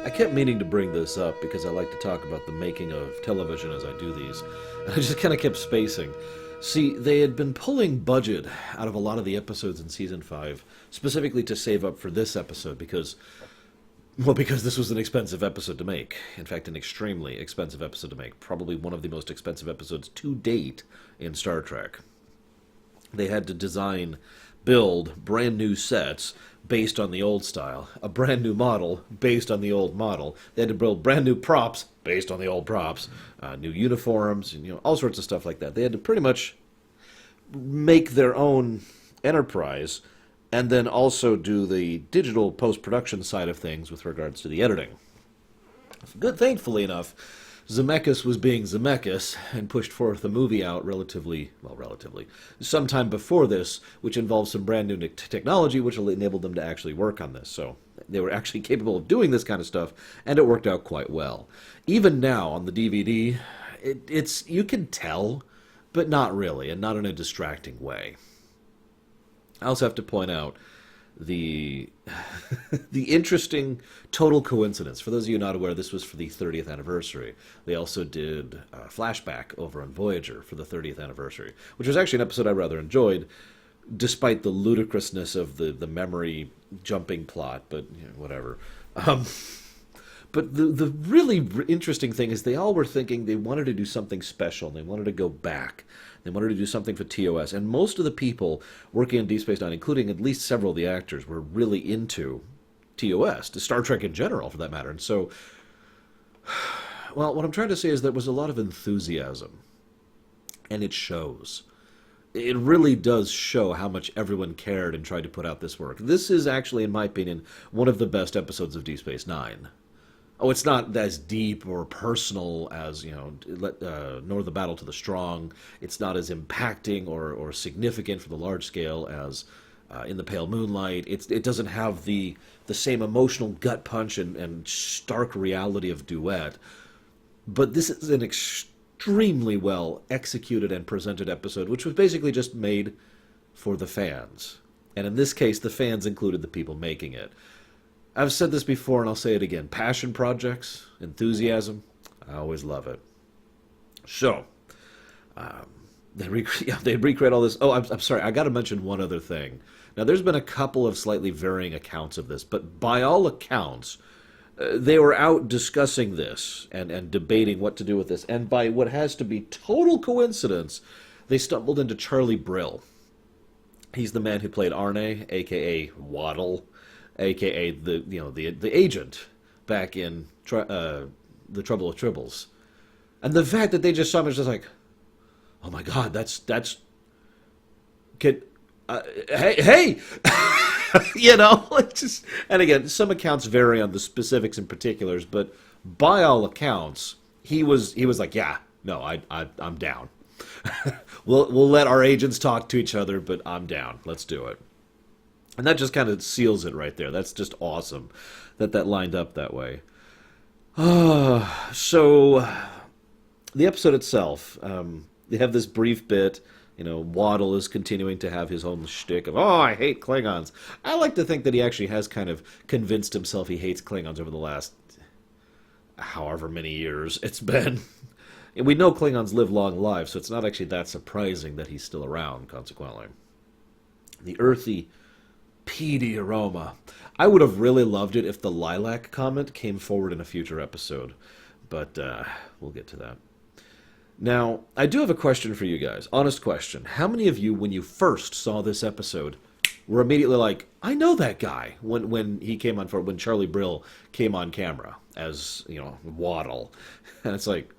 I kept meaning to bring this up because I like to talk about the making of television as I do these, and I just kind of kept spacing. See, they had been pulling budget out of a lot of the episodes in season 5, specifically to save up for this episode because this was an expensive episode to make. In fact, an extremely expensive episode to make. Probably one of the most expensive episodes to date in Star Trek. They had to build brand new sets based on the old style, a brand new model based on the old model. They had to build brand new props based on the old props, new uniforms, and all sorts of stuff like that. They had to pretty much make their own enterprise and then also do the digital post-production side of things with regards to the editing. Thankfully enough, Zemeckis was being Zemeckis and pushed forth a movie out relatively, sometime before this, which involved some brand new technology which enabled them to actually work on this. So they were actually capable of doing this kind of stuff, and it worked out quite well. Even now on the DVD, it's you can tell, but not really, and not in a distracting way. I also have to point out the the interesting total coincidence. For those of you not aware, this was for the 30th anniversary. They also did a flashback over on Voyager for the 30th anniversary, which was actually an episode I rather enjoyed, despite the ludicrousness of the memory jumping plot, but whatever. But the really interesting thing is they all were thinking they wanted to do something special. They wanted to go back. They wanted to do something for TOS. And most of the people working on Deep Space Nine, including at least several of the actors, were really into TOS, to Star Trek in general, for that matter. And so, well, what I'm trying to say is there was a lot of enthusiasm. And it shows. It really does show how much everyone cared and tried to put out this work. This is actually, in my opinion, one of the best episodes of Deep Space Nine. Oh, it's not as deep or personal as, Nor the Battle to the Strong. It's not as impacting or significant for the large scale as In the Pale Moonlight. It doesn't have the same emotional gut punch and stark reality of Duet. But this is an extremely well executed and presented episode, which was basically just made for the fans. And in this case, the fans included the people making it. I've said this before, and I'll say it again. Passion projects, enthusiasm, I always love it. So, they recreate all this. Oh, I'm sorry, I got to mention one other thing. Now, there's been a couple of slightly varying accounts of this, but by all accounts, they were out discussing this and debating what to do with this. And by what has to be total coincidence, they stumbled into Charlie Brill. He's the man who played Arne, a.k.a. Waddle, a.k.a. the agent back in the Trouble with Tribbles. And the fact that they just saw him is just like, oh my God, that's hey just. And again, some accounts vary on the specifics and particulars, but by all accounts, he was like, yeah, no, I'm down. We'll let our agents talk to each other, but I'm down. Let's do it. And that just kind of seals it right there. That's just awesome that lined up that way. So, the episode itself, they have this brief bit. Waddle is continuing to have his own shtick of, oh, I hate Klingons. I like to think that he actually has kind of convinced himself he hates Klingons over the last however many years it's been. And we know Klingons live long lives, so it's not actually that surprising that he's still around, consequently. The earthy, peaty aroma. I would have really loved it if the lilac comment came forward in a future episode, but we'll get to that. Now, I do have a question for you guys. Honest question. How many of you, when you first saw this episode, were immediately like, I know that guy, when he came on, when Charlie Brill came on camera as, Waddle. And it's like,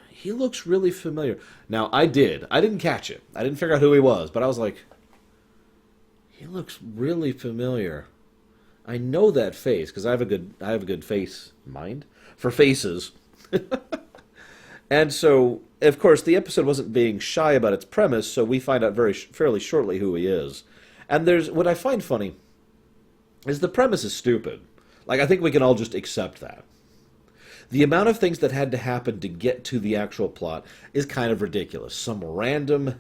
he looks really familiar. Now, I didn't catch it. I didn't figure out who he was, but I was like, he looks really familiar. I know that face because I have a good face mind for faces. And so, of course, the episode wasn't being shy about its premise, so we find out fairly shortly who he is. And what I find funny is the premise is stupid. Like, I think we can all just accept that. The amount of things that had to happen to get to the actual plot is kind of ridiculous. Some random,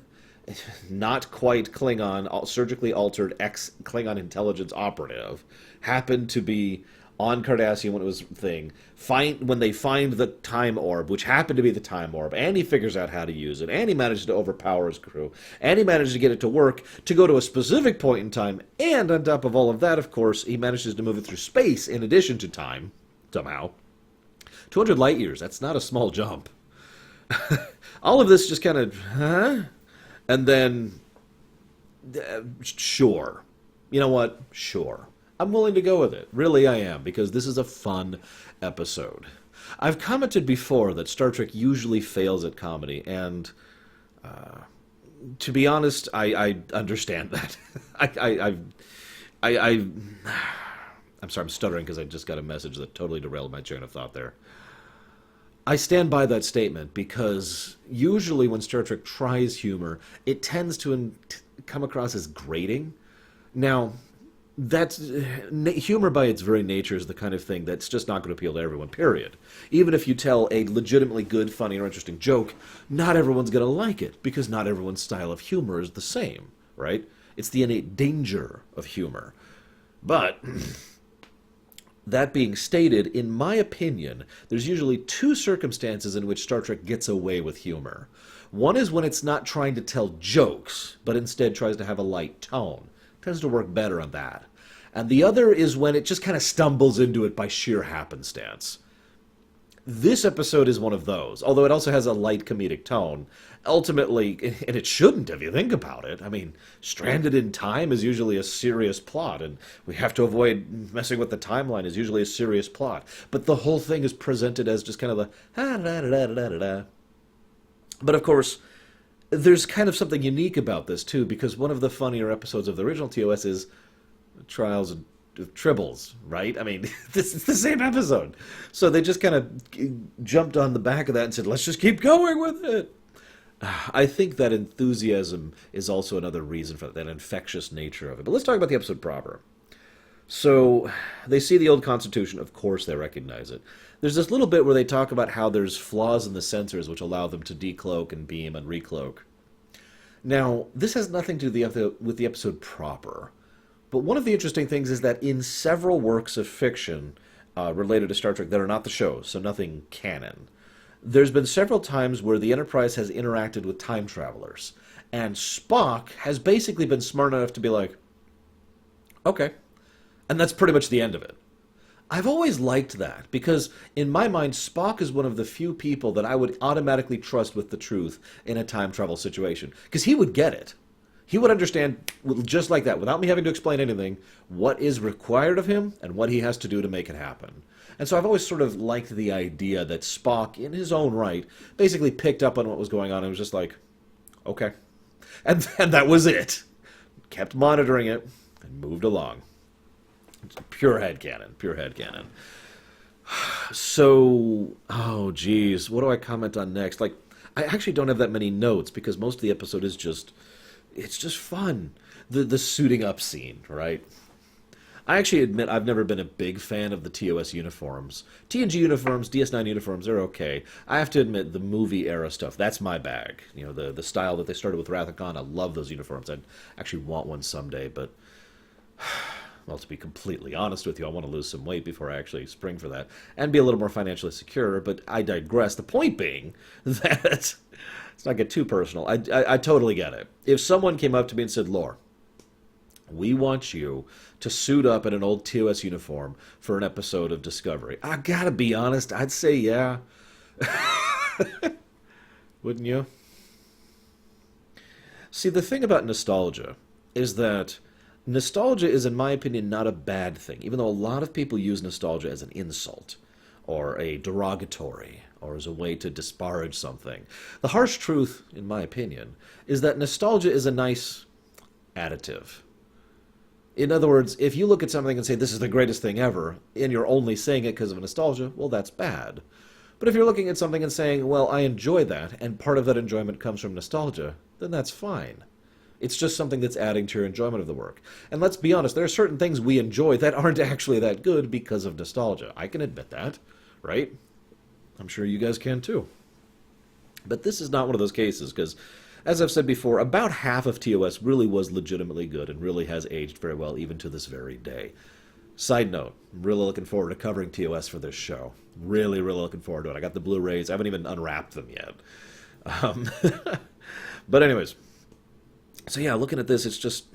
not quite Klingon, surgically altered ex-Klingon intelligence operative happened to be on Cardassian when it was a thing, when they find the time orb, which happened to be the time orb, and he figures out how to use it, and he manages to overpower his crew, and he manages to get it to work to go to a specific point in time, and on top of all of that, of course, he manages to move it through space in addition to time, somehow. 200 light years, that's not a small jump. All of this just kind of, huh? And then, sure. You know what? Sure. I'm willing to go with it. Really, I am, because this is a fun episode. I've commented before that Star Trek usually fails at comedy, and to be honest, I understand that. I'm sorry, I'm stuttering because I just got a message that totally derailed my train of thought there. I stand by that statement because usually when Star Trek tries humor, it tends to come across as grating. Now, humor by its very nature is the kind of thing that's just not going to appeal to everyone, period. Even if you tell a legitimately good, funny, or interesting joke, not everyone's going to like it, because not everyone's style of humor is the same, right? It's the innate danger of humor. But, that being stated, in my opinion, there's usually two circumstances in which Star Trek gets away with humor. One is when it's not trying to tell jokes, but instead tries to have a light tone. It tends to work better on that. And the other is when it just kind of stumbles into it by sheer happenstance. This episode is one of those, although it also has a light comedic tone. Ultimately, and it shouldn't if you think about it. I mean, Stranded in Time is usually a serious plot, and we have to avoid messing with the timeline is usually a serious plot. But the whole thing is presented as just kind of the ha-da-da-da-da-da-da. But of course, there's kind of something unique about this, too, because one of the funnier episodes of the original TOS is Trials of Tribbles, right? I mean, it's the same episode. So they just kind of jumped on the back of that and said, let's just keep going with it. I think that enthusiasm is also another reason for that infectious nature of it. But let's talk about the episode proper. So they see the old Constitution. Of course they recognize it. There's this little bit where they talk about how there's flaws in the sensors which allow them to decloak and beam and recloak. Now, this has nothing to do with the episode proper. But one of the interesting things is that in several works of fiction related to Star Trek that are not the show, so nothing canon, there's been several times where the Enterprise has interacted with time travelers. And Spock has basically been smart enough to be like, okay. And that's pretty much the end of it. I've always liked that, because in my mind, Spock is one of the few people that I would automatically trust with the truth in a time travel situation. Because he would get it. He would understand, just like that, without me having to explain anything, what is required of him and what he has to do to make it happen. And so I've always sort of liked the idea that Spock, in his own right, basically picked up on what was going on and was just like, okay. And that was it. Kept monitoring it and moved along. It's pure headcanon, pure headcanon. So, oh geez, what do I comment on next? Like, I actually don't have that many notes because most of the episode is just... it's just fun. The suiting up scene, right? I actually admit I've never been a big fan of the TOS uniforms. TNG uniforms, DS9 uniforms, they're okay. I have to admit, the movie era stuff, that's my bag. You know, the style that they started with Wrath of Khan, I love those uniforms. I'd actually want one someday, but... well, to be completely honest with you, I want to lose some weight before I actually spring for that. And be a little more financially secure, but I digress. The point being that... let's not get too personal. I totally get it. If someone came up to me and said, Lore, we want you to suit up in an old TOS uniform for an episode of Discovery. I gotta be honest, I'd say yeah. Wouldn't you? See, the thing about nostalgia is that nostalgia is, in my opinion, not a bad thing, even though a lot of people use nostalgia as an insult, or a derogatory, or as a way to disparage something. The harsh truth, in my opinion, is that nostalgia is a nice additive. In other words, if you look at something and say, this is the greatest thing ever, and you're only saying it because of nostalgia, well, that's bad. But if you're looking at something and saying, well, I enjoy that, and part of that enjoyment comes from nostalgia, then that's fine. It's just something that's adding to your enjoyment of the work. And let's be honest, there are certain things we enjoy that aren't actually that good because of nostalgia. I can admit that, right? I'm sure you guys can too. But this is not one of those cases, because, as I've said before, about half of TOS really was legitimately good and really has aged very well even to this very day. Side note, I'm really looking forward to covering TOS for this show. Really, really looking forward to it. I got the Blu-rays. I haven't even unwrapped them yet. Um, but anyways, so yeah, looking at this, it's just,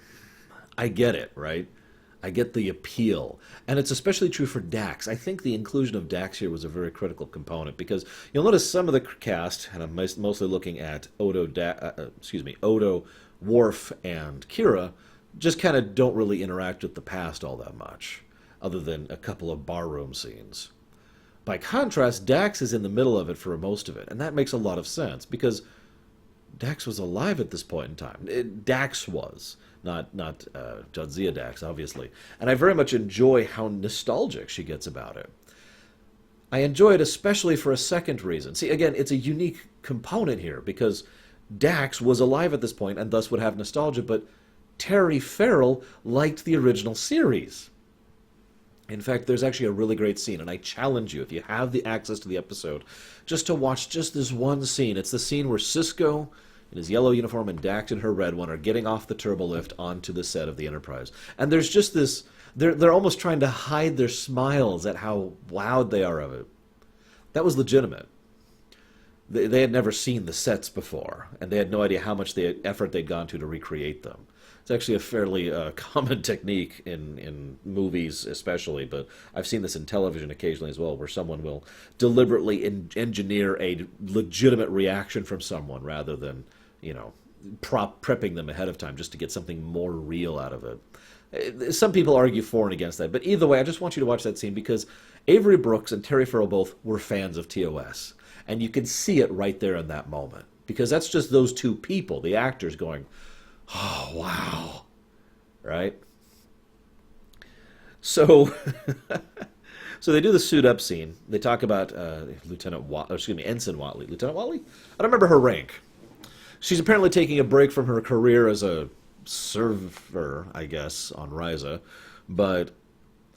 I get it, right? I get the appeal. And it's especially true for Dax. I think the inclusion of Dax here was a very critical component because you'll notice some of the cast, and I'm mostly looking at Odo, Worf, and Kira, just kind of don't really interact with the past all that much, other than a couple of barroom scenes. By contrast, Dax is in the middle of it for most of it, and that makes a lot of sense because Dax was alive at this point in time. Dax was, not Jadzia Dax, obviously. And I very much enjoy how nostalgic she gets about it. I enjoy it especially for a second reason. See, again, it's a unique component here because Dax was alive at this point and thus would have nostalgia, but Terry Farrell liked the original series. In fact, there's actually a really great scene, and I challenge you, if you have the access to the episode, just to watch just this one scene. It's the scene where Sisko in his yellow uniform and Dax in her red one are getting off the turbo lift onto the set of the Enterprise. And there's just this, they're almost trying to hide their smiles at how wowed they are of it. That was legitimate. They had never seen the sets before, and they had no idea how much effort they'd gone to recreate them. It's actually a fairly common technique in movies especially, but I've seen this in television occasionally as well, where someone will deliberately engineer a legitimate reaction from someone rather than, prepping them ahead of time just to get something more real out of it. Some people argue for and against that, but either way, I just want you to watch that scene because Avery Brooks and Terry Farrell both were fans of TOS, and you can see it right there in that moment because that's just those two people, the actors, going, oh, wow. Right? So so they do the suit up scene. They talk about Ensign Watley. Lieutenant Watley? I don't remember her rank. She's apparently taking a break from her career as a server, I guess, on Ryza. But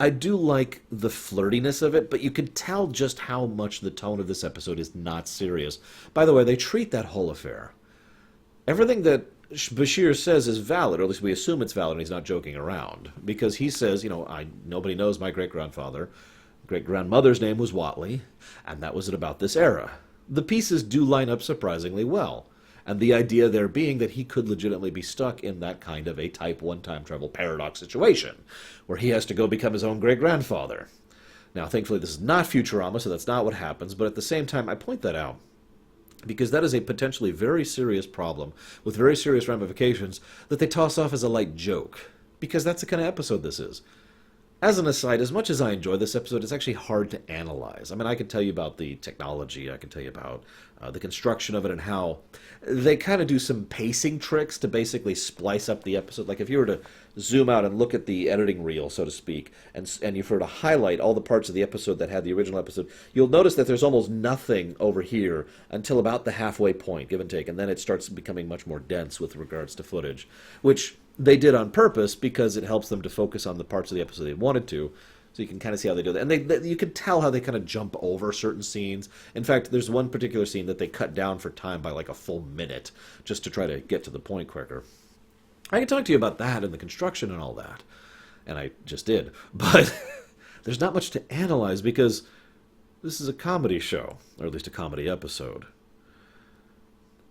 I do like the flirtiness of it, but you can tell just how much the tone of this episode is not serious. By the way, they treat that whole affair. Everything that Bashir says is valid, or at least we assume it's valid, and he's not joking around. Because he says, nobody knows my great-grandfather. Great-grandmother's name was Watley, and that was at about this era. The pieces do line up surprisingly well. And the idea there being that he could legitimately be stuck in that kind of a Type 1 time travel paradox situation, where he has to go become his own great-grandfather. Now, thankfully, this is not Futurama, so that's not what happens, but at the same time, I point that out because that is a potentially very serious problem with very serious ramifications that they toss off as a light joke, because that's the kind of episode this is. As an aside, as much as I enjoy this episode, it's actually hard to analyze. I mean, I can tell you about the technology, I can tell you about the construction of it and how they kind of do some pacing tricks to basically splice up the episode. Like if you were to zoom out and look at the editing reel, so to speak, and you were to highlight all the parts of the episode that had the original episode, you'll notice that there's almost nothing over here until about the halfway point, give and take, and then it starts becoming much more dense with regards to footage, which they did on purpose because it helps them to focus on the parts of the episode they wanted to. So you can kind of see how they do that. And you can tell how they kind of jump over certain scenes. In fact, there's one particular scene that they cut down for time by like a full minute just to try to get to the point quicker. I can talk to you about that and the construction and all that. And I just did. But there's not much to analyze because this is a comedy show, or at least a comedy episode.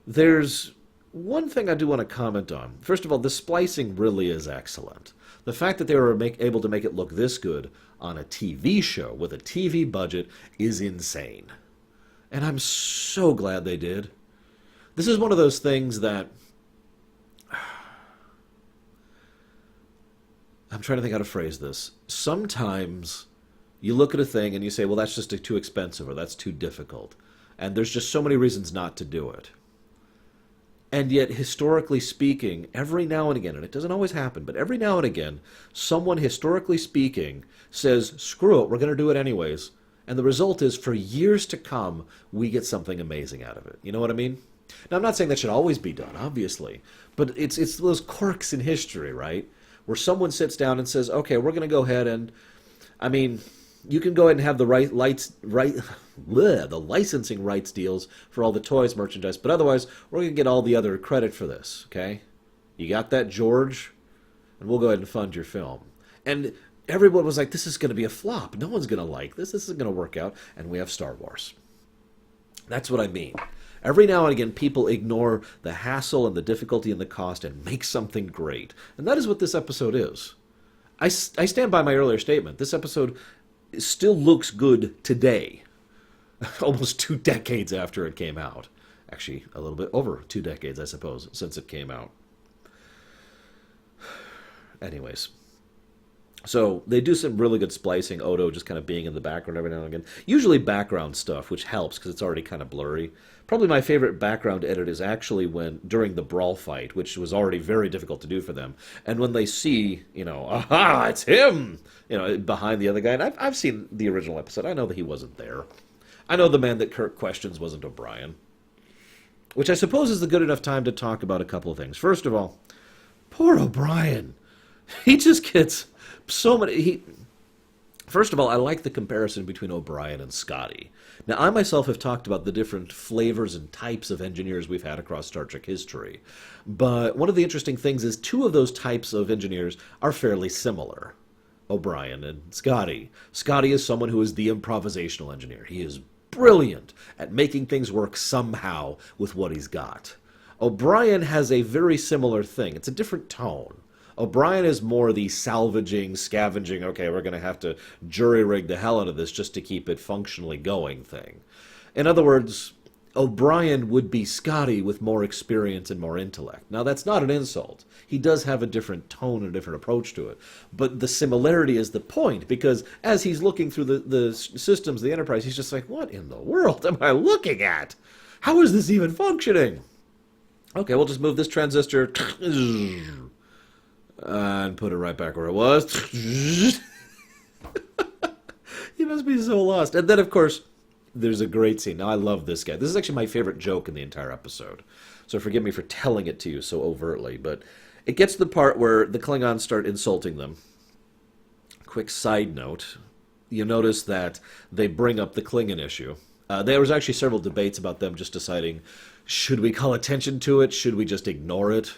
There's one thing I do want to comment on. First of all, the splicing really is excellent. The fact that they were able to make it look this good on a TV show with a TV budget is insane. And I'm so glad they did. This is one of those things that I'm trying to think how to phrase this. Sometimes you look at a thing and you say, well, that's just too expensive or that's too difficult. And there's just so many reasons not to do it. And yet, historically speaking, every now and again, and it doesn't always happen, but every now and again, someone, historically speaking, says, screw it, we're going to do it anyways. And the result is, for years to come, we get something amazing out of it. You know what I mean? Now, I'm not saying that should always be done, obviously, but it's those quirks in history, right? Where someone sits down and says, okay, we're going to go ahead and, you can go ahead and have the the licensing rights deals for all the toys merchandise, but otherwise, we're going to get all the other credit for this, okay? You got that, George? And we'll go ahead and fund your film. And everyone was like, this is going to be a flop. No one's going to like this. This isn't going to work out. And we have Star Wars. That's what I mean. Every now and again, people ignore the hassle and the difficulty and the cost and make something great. And that is what this episode is. I stand by my earlier statement. This episode still looks good today, almost 2 decades after it came out. Actually, a little bit over 2 decades, I suppose, since it came out. Anyways. So they do some really good splicing, Odo just kind of being in the background every now and again. Usually background stuff, which helps because it's already kind of blurry. Probably my favorite background edit is actually during the Brill fight, which was already very difficult to do for them. And when they see, aha, it's him, behind the other guy. And I've seen the original episode. I know that he wasn't there. I know the man that Kirk questions wasn't O'Brien. Which I suppose is the good enough time to talk about a couple of things. First of all, poor O'Brien. He just gets so many... First of all, I like the comparison between O'Brien and Scotty. Now, I myself have talked about the different flavors and types of engineers we've had across Star Trek history. But one of the interesting things is 2 of those types of engineers are fairly similar. O'Brien and Scotty. Scotty is someone who is the improvisational engineer. He is brilliant at making things work somehow with what he's got. O'Brien has a very similar thing. It's a different tone. O'Brien is more the salvaging, scavenging, okay, we're going to have to jury-rig the hell out of this just to keep it functionally going thing. In other words, O'Brien would be Scotty with more experience and more intellect. Now, that's not an insult. He does have a different tone and a different approach to it. But the similarity is the point, because as he's looking through the systems of the Enterprise, he's just like, what in the world am I looking at? How is this even functioning? Okay, we'll just move this transistor... and put it right back where it was. He must be so lost. And then, of course, there's a great scene. Now, I love this guy. This is actually my favorite joke in the entire episode. So forgive me for telling it to you so overtly. But it gets to the part where the Klingons start insulting them. Quick side note. You notice that they bring up the Klingon issue. There was actually several debates about them just deciding, should we call attention to it? Should we just ignore it?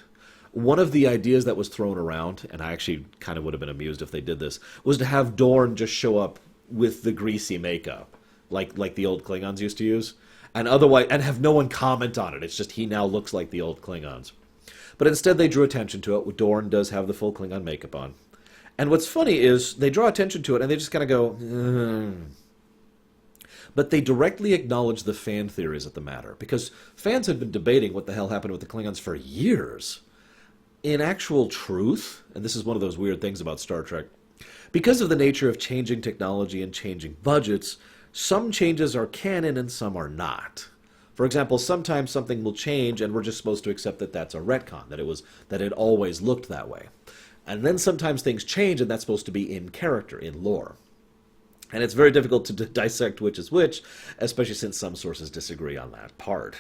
One of the ideas that was thrown around, and I actually kind of would have been amused if they did this, was to have Dorn just show up with the greasy makeup, like the old Klingons used to use, and have no one comment on it. It's just he now looks like the old Klingons. But instead they drew attention to it. Dorn does have the full Klingon makeup on. And what's funny is they draw attention to it and they just kind of go, But they directly acknowledge the fan theories of the matter, because fans had been debating what the hell happened with the Klingons for years. In actual truth, and this is one of those weird things about Star Trek, because of the nature of changing technology and changing budgets, some changes are canon and some are not. For example, sometimes something will change and we're just supposed to accept that that's a retcon, that it always looked that way. And then sometimes things change and that's supposed to be in character, in lore. And it's very difficult to dissect which is which, especially since some sources disagree on that part.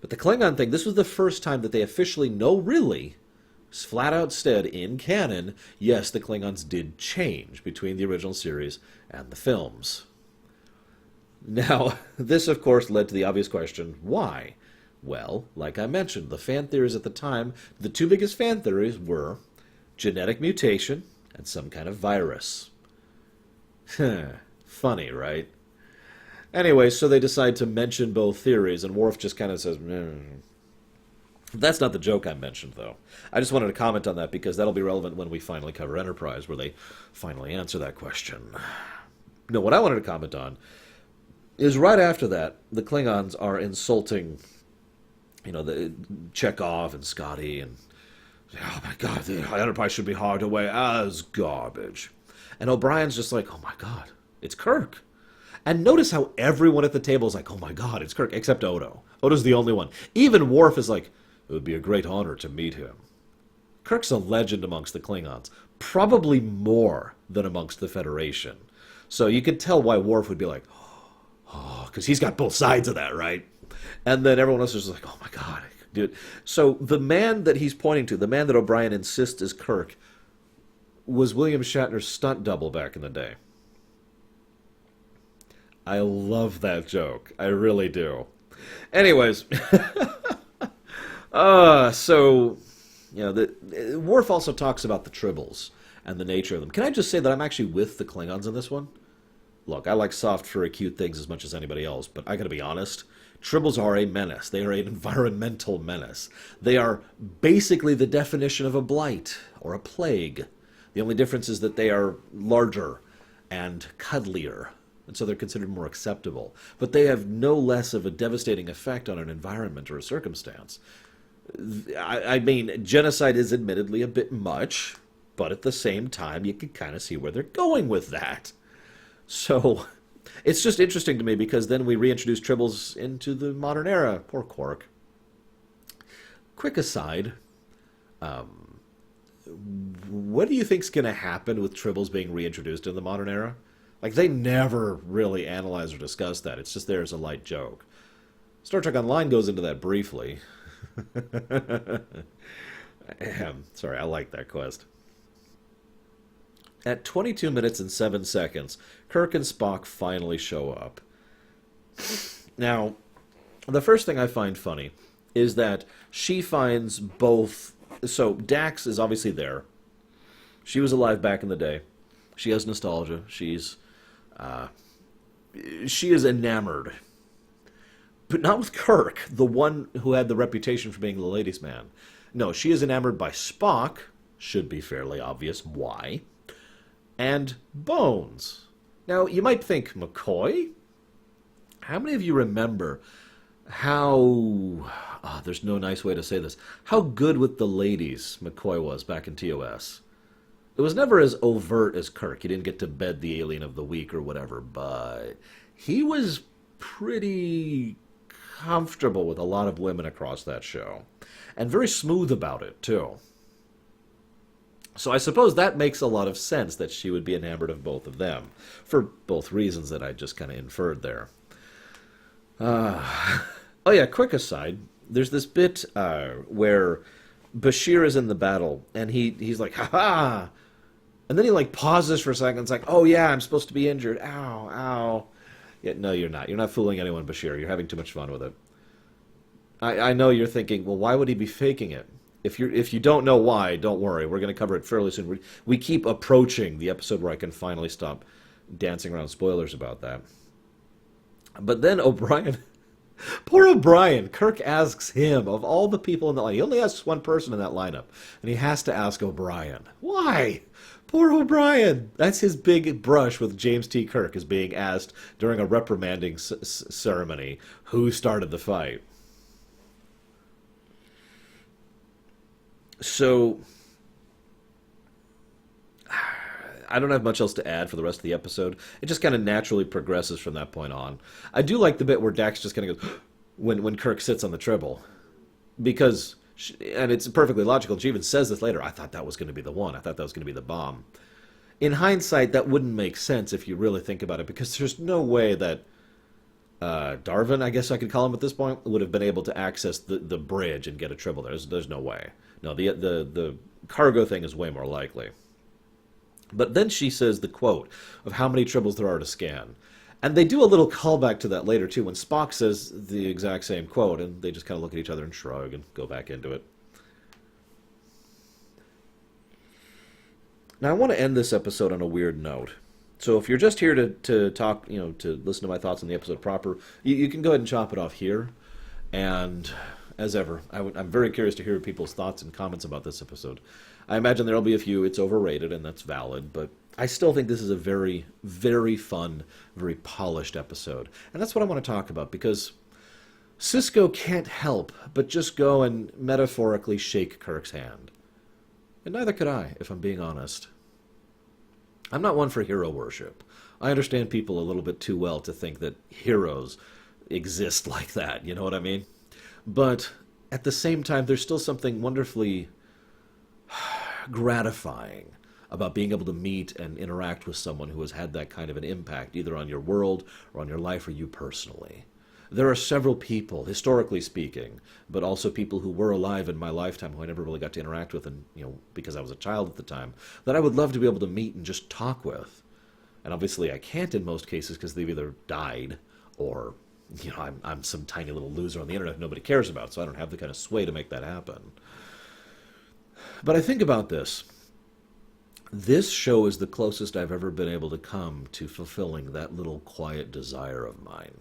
But the Klingon thing, this was the first time that they officially really flat out said in canon, yes, the Klingons did change between the original series and the films. Now, this of course led to the obvious question, why? Well, like I mentioned, the fan theories at the time, the 2 biggest fan theories were genetic mutation and some kind of virus. Funny, right? Anyway, so they decide to mention both theories, and Worf just kind of says, That's not the joke I mentioned, though. I just wanted to comment on that because that'll be relevant when we finally cover Enterprise, where they finally answer that question. No, what I wanted to comment on is right after that, the Klingons are insulting, the Chekhov and Scotty, and, oh my God, the Enterprise should be hauled away as garbage. And O'Brien's just like, oh my God, it's Kirk. And notice how everyone at the table is like, oh my God, it's Kirk, except Odo. Odo's the only one. Even Worf is like, it would be a great honor to meet him. Kirk's a legend amongst the Klingons, probably more than amongst the Federation. So you could tell why Worf would be like, oh, because he's got both sides of that, right? And then everyone else is like, oh my God, dude. So the man that he's pointing to, the man that O'Brien insists is Kirk, was William Shatner's stunt double back in the day. I love that joke. I really do. Anyways, so Worf also talks about the tribbles and the nature of them. Can I just say that I'm actually with the Klingons in this one? Look, I like soft, furry, cute things as much as anybody else, but I gotta be honest. Tribbles are a menace. They are an environmental menace. They are basically the definition of a blight or a plague. The only difference is that they are larger and cuddlier, and so they're considered more acceptable. But they have no less of a devastating effect on an environment or a circumstance. I mean, genocide is admittedly a bit much, but at the same time, you can kind of see where they're going with that. So, it's just interesting to me because then we reintroduce tribbles into the modern era. Poor Quark. Quick aside, what do you think's going to happen with tribbles being reintroduced in the modern era? Like, they never really analyze or discuss that. It's just there as a light joke. Star Trek Online goes into that briefly. Sorry, I like that quest. At 22 minutes and 7 seconds, Kirk and Spock finally show up. Now, the first thing I find funny is that she finds both... So, Dax is obviously there. She was alive back in the day. She has nostalgia. She is enamored. But not with Kirk, the one who had the reputation for being the ladies' man. No, she is enamored by Spock. Should be fairly obvious why. And Bones. Now, you might think, McCoy? How many of you remember how... there's no nice way to say this. How good with the ladies McCoy was back in TOS. It was never as overt as Kirk. He didn't get to bed the alien of the week or whatever, but he was pretty comfortable with a lot of women across that show. And very smooth about it, too. So I suppose that makes a lot of sense that she would be enamored of both of them, for both reasons that I just kind of inferred there. Oh yeah, quick aside, there's this bit where Bashir is in the battle, and he's like, ha-ha! And then he like pauses for a second, it's like, oh yeah, I'm supposed to be injured, ow, ow. Yeah, no, you're not. You're not fooling anyone, Bashir. You're having too much fun with it. I know you're thinking, well, why would he be faking it? If you don't know why, don't worry. We're going to cover it fairly soon. We keep approaching the episode where I can finally stop dancing around spoilers about that. But then O'Brien, poor O'Brien, Kirk asks him, of all the people in the line, he only asks one person in that lineup, and he has to ask O'Brien. Why? Poor O'Brien. That's his big brush with James T. Kirk, is being asked during a reprimanding ceremony who started the fight. So, I don't have much else to add for the rest of the episode. It just kind of naturally progresses from that point on. I do like the bit where Dax just kind of goes, when Kirk sits on the Tribble. Because, and it's perfectly logical, she even says this later, I thought that was going to be the one. I thought that was going to be the bomb. In hindsight, that wouldn't make sense if you really think about it, because there's no way that Darwin, I guess I could call him at this point, would have been able to access the bridge and get a Tribble there. There's no way. No, the cargo thing is way more likely. But then she says the quote of how many Tribbles there are to scan. And they do a little callback to that later, too, when Spock says the exact same quote, and they just kind of look at each other and shrug and go back into it. Now, I want to end this episode on a weird note. So if you're just here to talk, to listen to my thoughts on the episode proper, you can go ahead and chop it off here. And as ever, I'm very curious to hear people's thoughts and comments about this episode. I imagine there'll be a few. It's overrated, and that's valid, but I still think this is a very, very fun, very polished episode. And that's what I want to talk about, because Sisko can't help but just go and metaphorically shake Kirk's hand. And neither could I, if I'm being honest. I'm not one for hero worship. I understand people a little bit too well to think that heroes exist like that, you know what I mean? But at the same time, there's still something wonderfully gratifying about being able to meet and interact with someone who has had that kind of an impact, either on your world or on your life or you personally. There are several people, historically speaking, but also people who were alive in my lifetime who I never really got to interact with, and because I was a child at the time, that I would love to be able to meet and just talk with. And obviously I can't in most cases because they've either died or I'm some tiny little loser on the internet nobody cares about, so I don't have the kind of sway to make that happen. But I think about this. This show is the closest I've ever been able to come to fulfilling that little quiet desire of mine.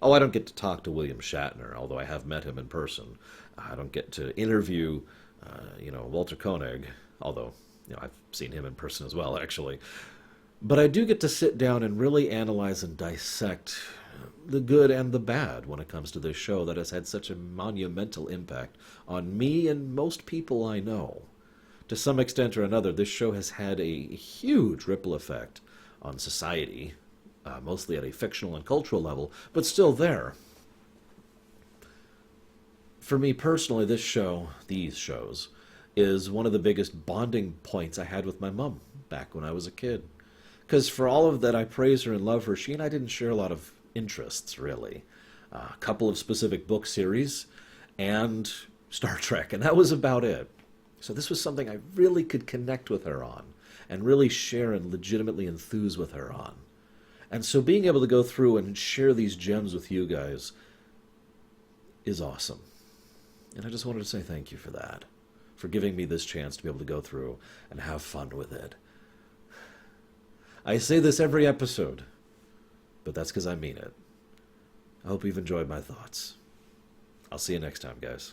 Oh, I don't get to talk to William Shatner, although I have met him in person. I don't get to interview, Walter Koenig, although, I've seen him in person as well, actually. But I do get to sit down and really analyze and dissect the good and the bad when it comes to this show that has had such a monumental impact on me and most people I know. To some extent or another, this show has had a huge ripple effect on society, mostly at a fictional and cultural level, but still there. For me personally, these shows, is one of the biggest bonding points I had with my mom back when I was a kid. Because for all of that I praise her and love her, she and I didn't share a lot of interests, really. A couple of specific book series and Star Trek, and that was about it. So this was something I really could connect with her on and really share and legitimately enthuse with her on. And so being able to go through and share these gems with you guys is awesome. And I just wanted to say thank you for that, for giving me this chance to be able to go through and have fun with it. I say this every episode, but that's because I mean it. I hope you've enjoyed my thoughts. I'll see you next time, guys.